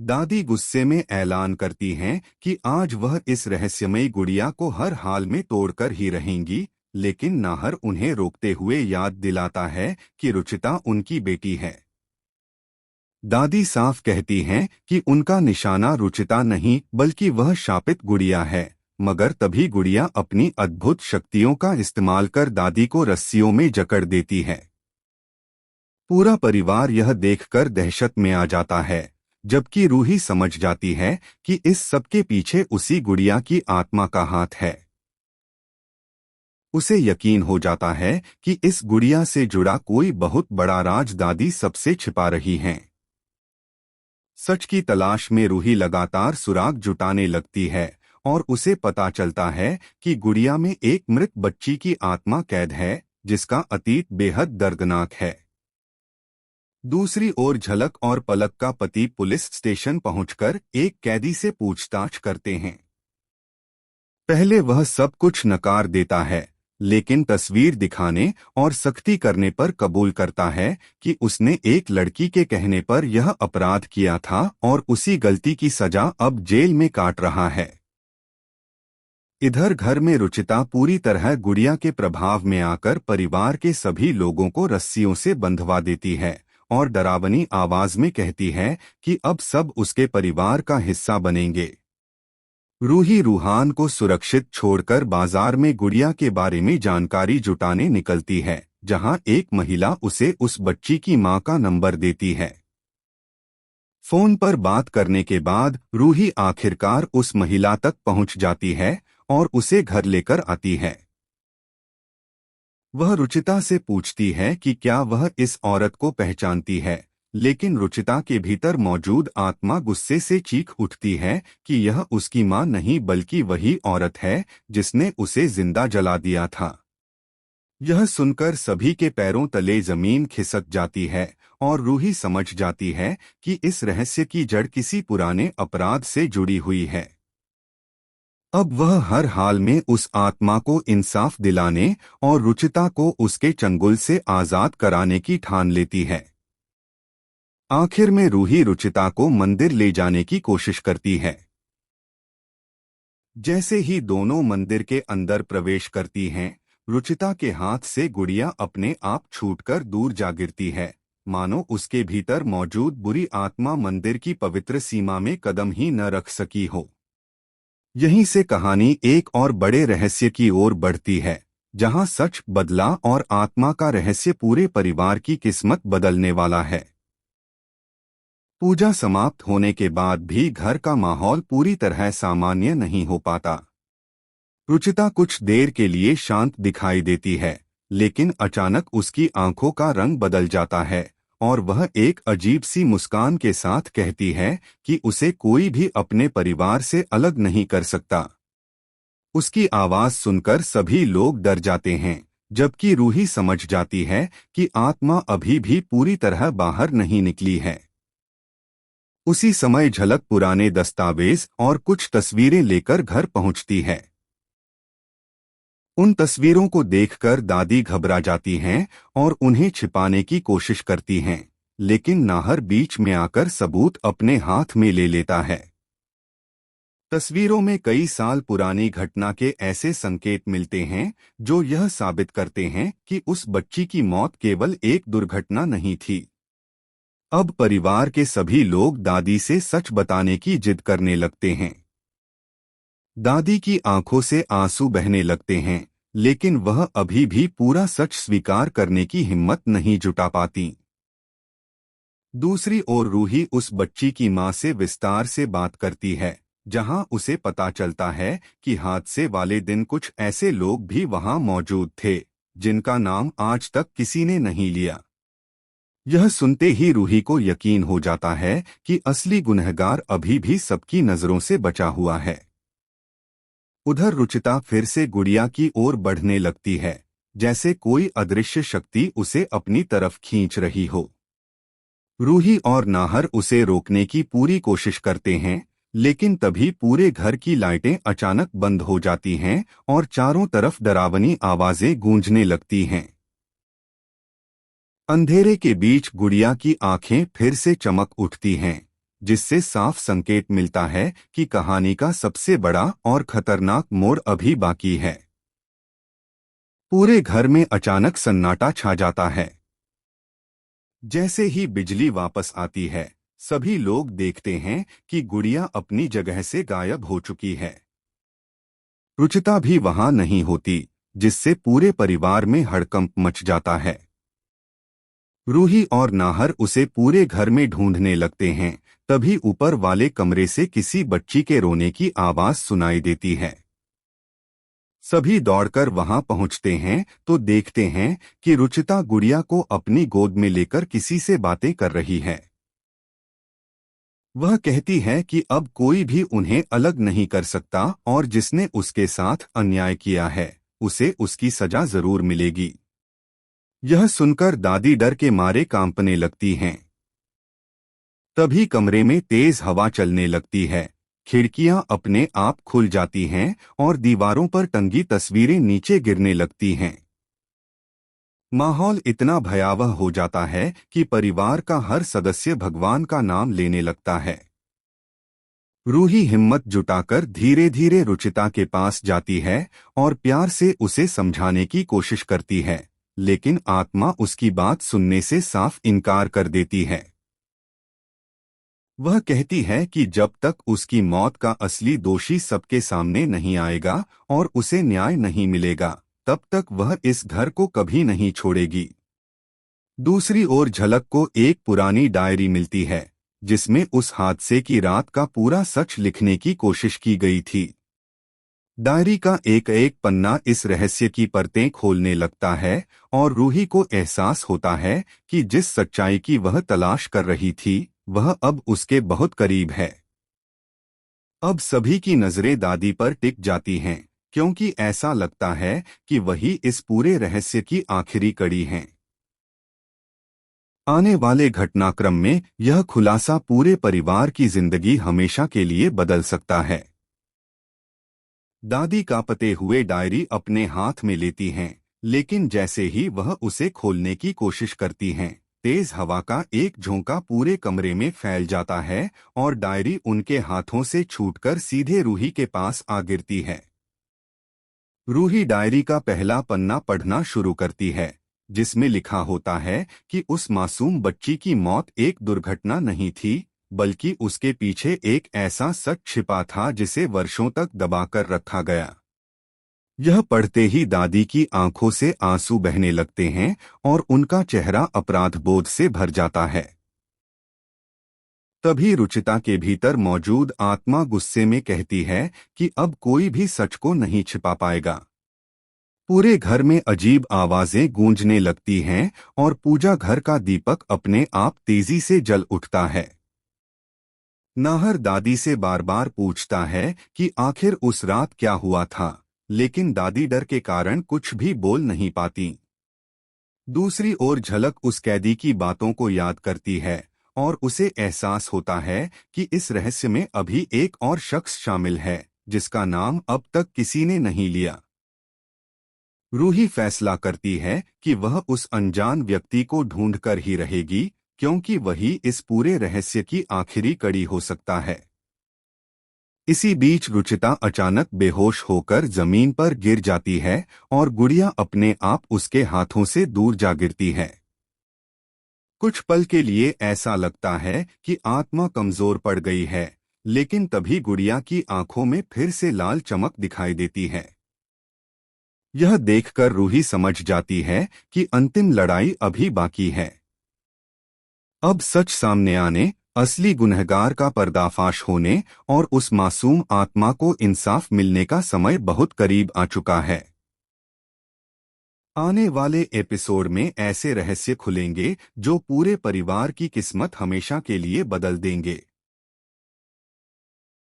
दादी गुस्से में ऐलान करती हैं कि आज वह इस रहस्यमयी गुड़िया को हर हाल में तोड़कर ही रहेंगी, लेकिन नाहर उन्हें रोकते हुए याद दिलाता है कि रुचिता उनकी बेटी है। दादी साफ कहती हैं कि उनका निशाना रुचिता नहीं बल्कि वह शापित गुड़िया है, मगर तभी गुड़िया अपनी अद्भुत शक्तियों का इस्तेमाल कर दादी को रस्सियों में जकड़ देती है। पूरा परिवार यह देखकर दहशत में आ जाता है, जबकि रूही समझ जाती है कि इस सब के पीछे उसी गुड़िया की आत्मा का हाथ है। उसे यकीन हो जाता है कि इस गुड़िया से जुड़ा कोई बहुत बड़ा राज दादी सबसे छिपा रही हैं। सच की तलाश में रूही लगातार सुराग जुटाने लगती है और उसे पता चलता है कि गुड़िया में एक मृत बच्ची की आत्मा कैद है, जिसका अतीत बेहद दर्दनाक है। दूसरी ओर झलक और पलक का पति पुलिस स्टेशन पहुंचकर एक कैदी से पूछताछ करते हैं। पहले वह सब कुछ नकार देता है, लेकिन तस्वीर दिखाने और सख्ती करने पर कबूल करता है कि उसने एक लड़की के कहने पर यह अपराध किया था और उसी गलती की सजा अब जेल में काट रहा है। इधर घर में रुचिता पूरी तरह गुड़िया के प्रभाव में आकर परिवार के सभी लोगों को रस्सियों से बंधवा देती है और डरावनी आवाज में कहती है कि अब सब उसके परिवार का हिस्सा बनेंगे। रूही रूहान को सुरक्षित छोड़कर बाजार में गुड़िया के बारे में जानकारी जुटाने निकलती है, जहां एक महिला उसे उस बच्ची की मां का नंबर देती है। फोन पर बात करने के बाद रूही आखिरकार उस महिला तक पहुंच जाती है और उसे घर लेकर आती है। वह रुचिता से पूछती है कि क्या वह इस औरत को पहचानती है, लेकिन रुचिता के भीतर मौजूद आत्मा गुस्से से चीख उठती है कि यह उसकी मां नहीं बल्कि वही औरत है जिसने उसे जिंदा जला दिया था। यह सुनकर सभी के पैरों तले जमीन खिसक जाती है और रूही समझ जाती है कि इस रहस्य की जड़ किसी पुराने अपराध से जुड़ी हुई है। अब वह हर हाल में उस आत्मा को इंसाफ दिलाने और रुचिता को उसके चंगुल से आजाद कराने की ठान लेती है। आखिर में रूही रुचिता को मंदिर ले जाने की कोशिश करती है। जैसे ही दोनों मंदिर के अंदर प्रवेश करती हैं, रुचिता के हाथ से गुड़िया अपने आप छूटकर दूर जा गिरती है, मानो उसके भीतर मौजूद बुरी आत्मा मंदिर की पवित्र सीमा में कदम ही न रख सकी हो। यहीं से कहानी एक और बड़े रहस्य की ओर बढ़ती है, जहां सच, बदला और आत्मा का रहस्य पूरे परिवार की किस्मत बदलने वाला है। पूजा समाप्त होने के बाद भी घर का माहौल पूरी तरह सामान्य नहीं हो पाता। रुचिता कुछ देर के लिए शांत दिखाई देती है, लेकिन अचानक उसकी आंखों का रंग बदल जाता है और वह एक अजीब सी मुस्कान के साथ कहती है कि उसे कोई भी अपने परिवार से अलग नहीं कर सकता। उसकी आवाज सुनकर सभी लोग डर जाते हैं, जबकि रूही समझ जाती है कि आत्मा अभी भी पूरी तरह बाहर नहीं निकली है। उसी समय झलक पुराने दस्तावेज और कुछ तस्वीरें लेकर घर पहुंचती है। उन तस्वीरों को देखकर दादी घबरा जाती हैं और उन्हें छिपाने की कोशिश करती हैं, लेकिन नाहर बीच में आकर सबूत अपने हाथ में ले लेता है। तस्वीरों में कई साल पुरानी घटना के ऐसे संकेत मिलते हैं जो यह साबित करते हैं कि उस बच्ची की मौत केवल एक दुर्घटना नहीं थी। अब परिवार के सभी लोग दादी से सच बताने की जिद करने लगते हैं। दादी की आंखों से आंसू बहने लगते हैं, लेकिन वह अभी भी पूरा सच स्वीकार करने की हिम्मत नहीं जुटा पाती। दूसरी ओर रूही उस बच्ची की मां से विस्तार से बात करती है, जहां उसे पता चलता है कि हादसे वाले दिन कुछ ऐसे लोग भी वहां मौजूद थे जिनका नाम आज तक किसी ने नहीं लिया। यह सुनते ही रूही को यकीन हो जाता है कि असली गुनहगार अभी भी सबकी नजरों से बचा हुआ है। उधर रुचिता फिर से गुड़िया की ओर बढ़ने लगती है, जैसे कोई अदृश्य शक्ति उसे अपनी तरफ खींच रही हो। रूही और नाहर उसे रोकने की पूरी कोशिश करते हैं, लेकिन तभी पूरे घर की लाइटें अचानक बंद हो जाती हैं और चारों तरफ डरावनी आवाजें गूंजने लगती हैं। अंधेरे के बीच गुड़िया की आंखें फिर से चमक उठती हैं, जिससे साफ संकेत मिलता है कि कहानी का सबसे बड़ा और खतरनाक मोड़ अभी बाकी है। पूरे घर में अचानक सन्नाटा छा जाता है। जैसे ही बिजली वापस आती है, सभी लोग देखते हैं कि गुड़िया अपनी जगह से गायब हो चुकी है। रुचिता भी वहां नहीं होती, जिससे पूरे परिवार में हड़कंप मच जाता है। रूही और नाहर उसे पूरे घर में ढूंढने लगते हैं। तभी ऊपर वाले कमरे से किसी बच्ची के रोने की आवाज सुनाई देती है। सभी दौड़कर वहां पहुंचते हैं तो देखते हैं कि रुचिता गुड़िया को अपनी गोद में लेकर किसी से बातें कर रही है। वह कहती है कि अब कोई भी उन्हें अलग नहीं कर सकता और जिसने उसके साथ अन्याय किया है, उसे उसकी सजा जरूर मिलेगी। यह सुनकर दादी डर के मारे कांपने लगती हैं। तभी कमरे में तेज हवा चलने लगती है, खिड़कियां अपने आप खुल जाती हैं और दीवारों पर टंगी तस्वीरें नीचे गिरने लगती हैं। माहौल इतना भयावह हो जाता है कि परिवार का हर सदस्य भगवान का नाम लेने लगता है। रूही हिम्मत जुटाकर धीरे धीरे रुचिता के पास जाती है और प्यार से उसे समझाने की कोशिश करती है, लेकिन आत्मा उसकी बात सुनने से साफ इनकार कर देती है। वह कहती है कि जब तक उसकी मौत का असली दोषी सबके सामने नहीं आएगा और उसे न्याय नहीं मिलेगा, तब तक वह इस घर को कभी नहीं छोड़ेगी। दूसरी ओर झलक को एक पुरानी डायरी मिलती है, जिसमें उस हादसे की रात का पूरा सच लिखने की कोशिश की गई थी। डायरी का एक एक पन्ना इस रहस्य की परतें खोलने लगता है और रूही को एहसास होता है कि जिस सच्चाई की वह तलाश कर रही थी, वह अब उसके बहुत करीब है। अब सभी की नजरें दादी पर टिक जाती हैं, क्योंकि ऐसा लगता है कि वही इस पूरे रहस्य की आखिरी कड़ी हैं। आने वाले घटनाक्रम में यह खुलासा पूरे परिवार की जिंदगी हमेशा के लिए बदल सकता है। दादी कांपते हुए डायरी अपने हाथ में लेती हैं, लेकिन जैसे ही वह उसे खोलने की कोशिश करती हैं, तेज हवा का एक झोंका पूरे कमरे में फैल जाता है और डायरी उनके हाथों से छूटकर सीधे रूही के पास आ गिरती है। रूही डायरी का पहला पन्ना पढ़ना शुरू करती है, जिसमें लिखा होता है कि उस मासूम बच्ची की मौत एक दुर्घटना नहीं थी, बल्कि उसके पीछे एक ऐसा सच छिपा था जिसे वर्षों तक दबाकर रखा गया। यह पढ़ते ही दादी की आंखों से आंसू बहने लगते हैं और उनका चेहरा अपराध बोध से भर जाता है। तभी रुचिता के भीतर मौजूद आत्मा गुस्से में कहती है कि अब कोई भी सच को नहीं छिपा पाएगा। पूरे घर में अजीब आवाजें गूंजने लगती हैं और पूजा घर का दीपक अपने आप तेजी से जल उठता है। नाहर दादी से बार बार पूछता है कि आखिर उस रात क्या हुआ था, लेकिन दादी डर के कारण कुछ भी बोल नहीं पाती। दूसरी ओर झलक उस कैदी की बातों को याद करती है और उसे एहसास होता है कि इस रहस्य में अभी एक और शख्स शामिल है, जिसका नाम अब तक किसी ने नहीं लिया। रूही फैसला करती है कि वह उस अनजान व्यक्ति को ढूंढकर ही रहेगी, क्योंकि वही इस पूरे रहस्य की आखिरी कड़ी हो सकता है। इसी बीच रुचिता अचानक बेहोश होकर जमीन पर गिर जाती है और गुड़िया अपने आप उसके हाथों से दूर जा गिरती है। कुछ पल के लिए ऐसा लगता है कि आत्मा कमजोर पड़ गई है, लेकिन तभी गुड़िया की आंखों में फिर से लाल चमक दिखाई देती है। यह देखकर रूही समझ जाती है कि अंतिम लड़ाई अभी बाकी है। अब सच सामने आने, असली गुनहगार का पर्दाफाश होने और उस मासूम आत्मा को इंसाफ मिलने का समय बहुत करीब आ चुका है। आने वाले एपिसोड में ऐसे रहस्य खुलेंगे जो पूरे परिवार की किस्मत हमेशा के लिए बदल देंगे।